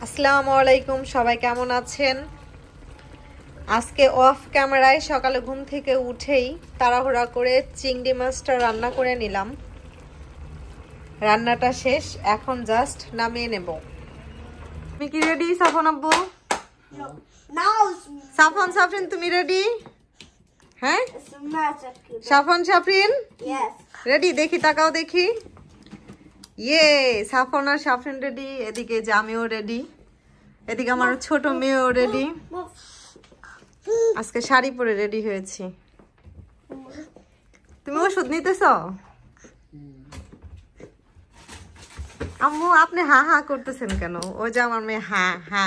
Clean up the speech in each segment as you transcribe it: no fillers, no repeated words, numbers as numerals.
আসসালামু আলাইকুম, সবাই কেমন আছেন? আজকে অফ ক্যামেরায় সকালে ঘুম থেকে উঠেই তাড়াহুড়া করে চিংড়ি মাছটা রান্না করে নিলাম। রান্নাটা শেষ, এখন জাস্ট নামিয়ে নেব। তুমি কি রেডি সাফন আব্বু? সাফন সাফরিন তুমি রেডি? হ্যাঁ সাফন সাফরিন রেডি? দেখি তাকাও দেখি। ইয়ে সাফন আর সাফরিন রেডি, এদিকে যে আমিও রেডি, এদিকে আমার ছোট মেয়েও রেডি। আজকে শাড়ি পরে রেডি হয়েছি। তুমি ওষুধ নিতেছ? আম্মু আপনি হা হা করতেছেন কেন? ওই যে আমার মেয়ে হা হা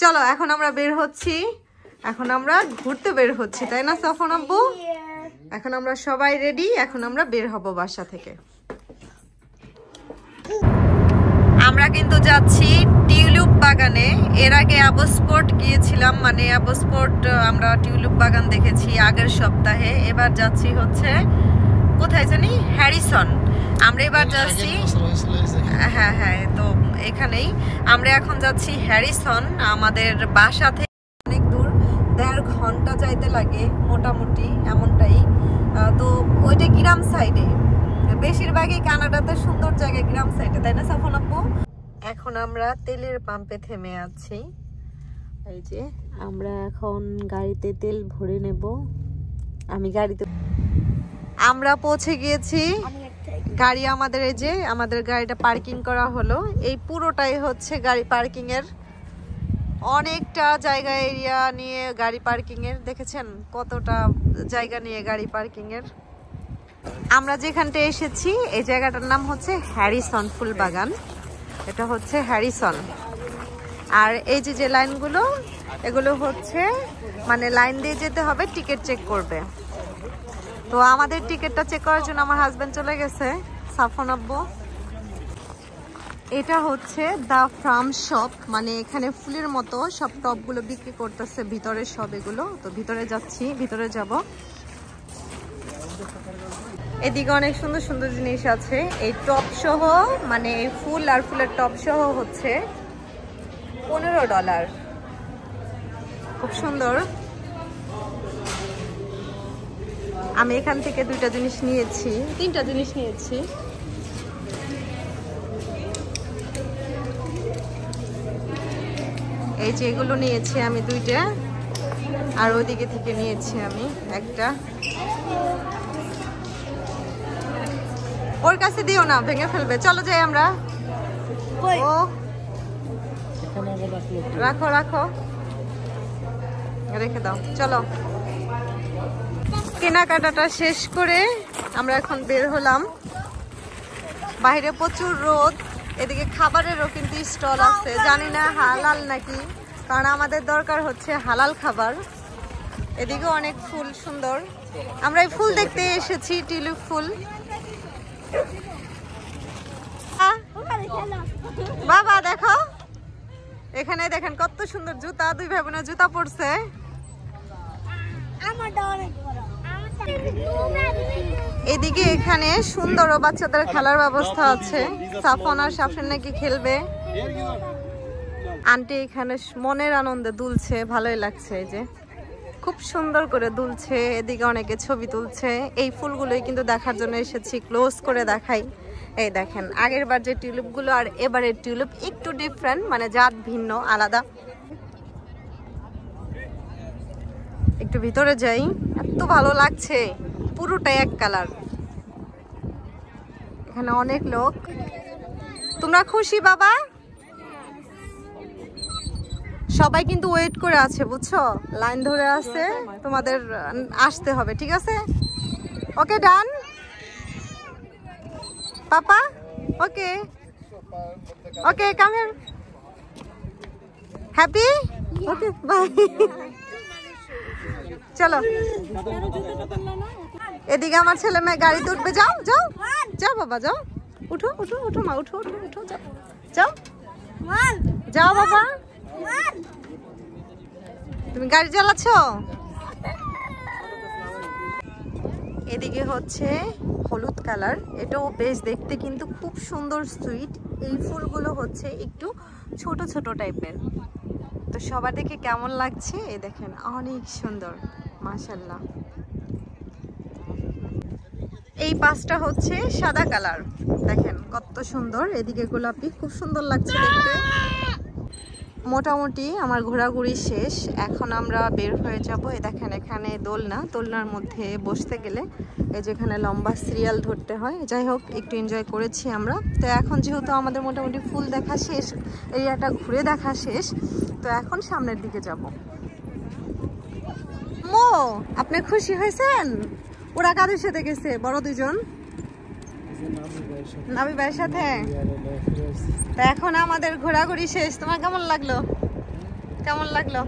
চলো এখন আমরা বের হচ্ছি, এখন আমরা ঘুরতে বের হচ্ছি, তাই না সাফন আব্বু? এখন আমরা সবাই রেডি, এখন আমরা বের হব বাসা থেকে। আমরা কিন্তু যাচ্ছি টিউলিপ বাগানে। এর আগে অ্যাবোস্পোর্ট গিয়েছিলাম, মানে অ্যাবোস্পোর্ট আমরা টিউলিপ বাগান দেখেছি আগের সপ্তাহে। এবার যাচ্ছি হচ্ছে কোথায় জানি, হ্যারিসন। আমরা এবার যাচ্ছি, হ্যাঁ হ্যাঁ, তো এখানেই আমরা এখন যাচ্ছি হ্যারিসন। আমাদের বাসা থেকে অনেক দূর, 1.5 ঘন্টা যাইতে লাগে মোটামুটি, এমনটাই। তো ওইটা গ্রাম সাইডে, বেশিরভাগই কানাডাতে সুন্দর জায়গা গ্রাম সাইডে, তাই না সাফন আপু? এখন আমরা তেলের পাম্পে থেমে আছি। এই যে আমরা এখন গাড়িতে তেল ভরে নেব। আমি গাড়িতে, আমরা পৌঁছে গিয়েছি। গাড়ি আমাদের, এই যে আমাদের গাড়িটা পার্কিং করা হলো। এই পুরোটাই হচ্ছে গাড়ি পার্কিং এর, অনেকটা জায়গা এরিয়া নিয়ে গাড়ি পার্কিং এর। দেখেছেন কতটা জায়গা নিয়ে গাড়ি পার্কিং এর। আমরা যেখানটা এসেছি এই জায়গাটার নাম হচ্ছে হ্যারিসন ফুল বাগান। এটা হচ্ছে হ্যারিসন। আর এই যে যে লাইনগুলো, এগুলো হচ্ছে মানে লাইন দিয়ে যেতে হবে, টিকিট চেক করবে। তো আমাদের টিকিটটা চেক করার জন্য আমার হাজবেন্ড চলে গেছে, সাফন আব্বু। এটা হচ্ছে দা ফার্ম শপ, মানে এখানে ফুলের মতো সব টবগুলো বিক্রি করতেছে ভিতরে সব এগুলো। তো ভিতরে যাচ্ছি, ভিতরে যাব। এদিকে অনেক সুন্দর সুন্দর জিনিস আছে। এই টপ সহ, মানে এই ফুল আর ফুলের টপ সহ হচ্ছে $15। খুব সুন্দর। আমি এখান থেকে 2টা জিনিস নিয়েছি, 3টা জিনিস নিয়েছি। এই যে এগুলো নিয়েছি আমি 2টা, আর ওইদিকে থেকে নিয়েছি আমি একটা। ওর কাছে দিও না, ভেঙে ফেলবে। চলো যাই আমরা। ও রাখো রাখো, রেখে দাও। চলো, কেনাকাটাটা শেষ করে আমরা এখন বের হলাম। বাইরে প্রচুর রোদ, এদিকে খাবারেরও কিন্তু স্টল আছে, জানি না হালাল নাকি, কারণ আমাদের দরকার হচ্ছে হালাল খাবার। এদিকে অনেক ফুল সুন্দর, আমরা এই ফুল দেখতে এসেছি, টিউলিপ ফুল। বাবা দেখো, এখানে দেখেন কত সুন্দর জুতা, 2 ভাই বোনের জুতা পরছে। এদিকে এখানে সুন্দর বাচ্চাদের খেলার ব্যবস্থা আছে। সাফন আর সাফরিন নাকি খেলবে। আন্টি এখানে মনের আনন্দে দুলছে, ভালোই লাগছে। এই যে খুব সুন্দর করে দুলছে, এদিকে অনেকে ছবি তুলছে। এই ফুলগুলোই কিন্তু দেখার জন্য এসেছি, ক্লোজ করে দেখাই। এই দেখেন আগের বার যে টিউলিপগুলো আর এবারের টিউলিপ একটু ডিফারেন্ট, মানে জাত ভিন্ন, আলাদা। একটু ভিতরে যাই, এত ভালো লাগছে, পুরোটাই এক কালার। এখানে অনেক লোক। তোমরা খুশি বাবা? সবাই কিন্তু ওয়েট করে আছে, বুঝছো, লাইন ধরে আছে, তোমাদের আসতে হবে, ঠিক আছে? Okay done papa, okay okay, come here, happy, okay bye. চলো, এদিকে আমার ছেলে মেয়ে গাড়িতে উঠবে। যাও যাও যাও বাবা, যাও, উঠো উঠো উঠো মা, উঠো উঠো উঠো, যাও যাও যাও বাবা। তুমি গাড়ি চালাচ্ছ? এদিকে হচ্ছে হলুদ কালার, এটাও বেশ দেখতে কিন্তু খুব সুন্দর সুইট। এই ফুলগুলো হচ্ছে একটু ছোট ছোট টাইপের। তো সবার দেখে কেমন লাগছে? এই দেখেন অনেক সুন্দর, মাশাআল্লাহ। এই পাঁচটা হচ্ছে সাদা কালার, দেখেন কত সুন্দর। এদিকে গোলাপি, খুব সুন্দর লাগছে দেখতে। মোটামুটি আমার ঘোরাঘুরি শেষ, এখন আমরা বের হয়ে যাব। এই দেখেন এখানে দোলনা, দোলনার মধ্যে বসতে গেলে এই যেখানে লম্বা সিরিয়াল ধরতে হয়। যাই হোক, একটু এনজয় করেছি আমরা। তো এখন যেহেতু আমাদের মোটামুটি ফুল দেখা শেষ, এরিয়াটা ঘুরে দেখা শেষ, তো এখন সামনের দিকে যাব। মো, আপনি খুশি হয়েছেন? ওরা কাদের সাথে গেছে? বড় দুজন, নাবি ভাইয়ের সাথে। তো এখন আমাদের ঘোরাঘুরি শেষ। তোমার কেমন লাগলো? কেমন লাগলো?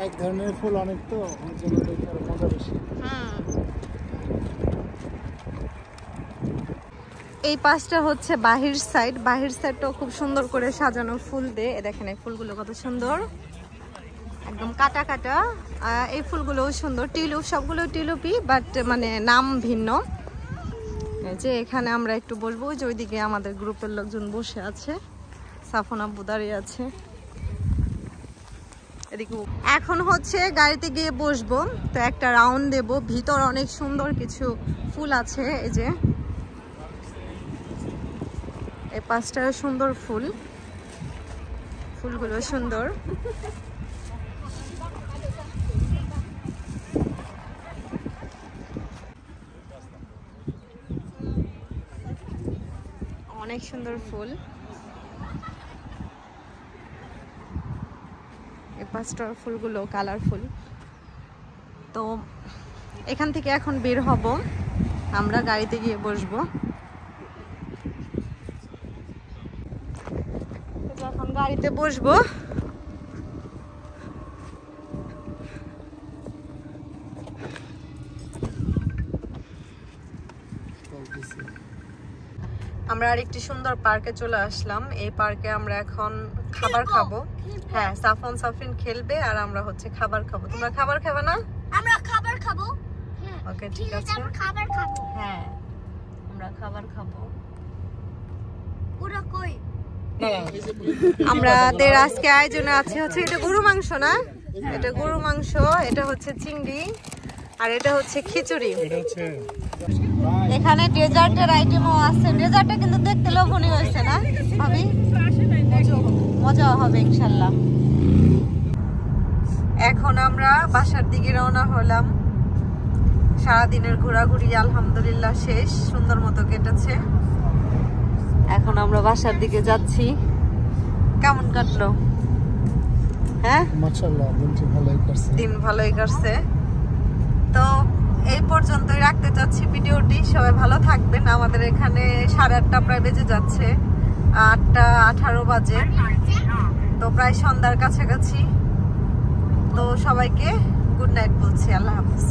এক ধরনের ফুল অনেক, তো মজা বেশি। এই পাশটা হচ্ছে বাহির সাইড, বাহির সাইডটাও খুব সুন্দর করে সাজানো ফুল দিয়ে। দেখেন এই ফুলগুলো কত সুন্দর, একদম কাটা কাটা। এই ফুলগুলোও সুন্দর, টিউলিপ, সবগুলো টিউলিপই, বাট মানে নাম ভিন্ন। এই যে এখানে আমরা একটু বসবো, যে ওইদিকে আমাদের গ্রুপের লোকজন বসে আছে, সাফন আব্বু দাঁড়িয়ে আছে এদিকে। এখন হচ্ছে গাড়িতে গিয়ে বসবো, তো একটা রাউন্ড দেব। ভিতর অনেক সুন্দর কিছু ফুল আছে, এই যে এই পাঁচটা সুন্দর ফুল, ফুলগুলো সুন্দর। অনেক সুন্দর ফুল, এই পাঁচটার ফুলগুলো কালারফুল। তো এখান থেকে এখন বের হব, আমরা গাড়িতে গিয়ে বসবো। এখন গাড়িতে বসবো। আমরা আরেকটি সুন্দর পার্কে চলে আসলাম। এই পার্কে আমরা এখন খাবার খাবো। হ্যাঁ, সাফন সাফরিন খেলবে আর আমরা হচ্ছে খাবার খাবো। তোমরা খাবার খাবে না? আমরা খাবার খাবো। ওকে, ঠিক আছে, আমরা খাবার খাবো। হ্যাঁ আমরা খাবার খাবো। ওরা কই? আমাদের আজকে আয়োজনে আছে হচ্ছে, এটা গরু মাংস না, এটা গরু মাংস, এটা হচ্ছে চিংড়ি, আর এটা হচ্ছে খিচুড়ি। এখানে ডেজার্টের আইটেমও আছে। ডেজার্টটা কিন্তু দেখতে লোভনীয় হয়েছে না ভাবি? মজা হবে ইনশাল্লাহ। এখন আমরা বাসার দিকে রওনা হলাম। সারাদিনের ঘোরাঘুরি আলহামদুলিল্লাহ শেষ, সুন্দর মতো কেটেছে। এখন আমরা বাসার দিকে যাচ্ছি। কেমন কাটলো? হ্যাঁ, মাশাআল্লাহ, দিন ভালোই কাটছে। তো এই পর্যন্তই রাখতে চাচ্ছি ভিডিওটি। সবাই ভালো থাকবেন। আমাদের এখানে 8:30 প্রায় বেজে যাচ্ছে, 8:18 বাজে, তো প্রায় সন্ধ্যার কাছাকাছি। তো সবাইকে গুড নাইট বলছি, আল্লাহ হাফেজ।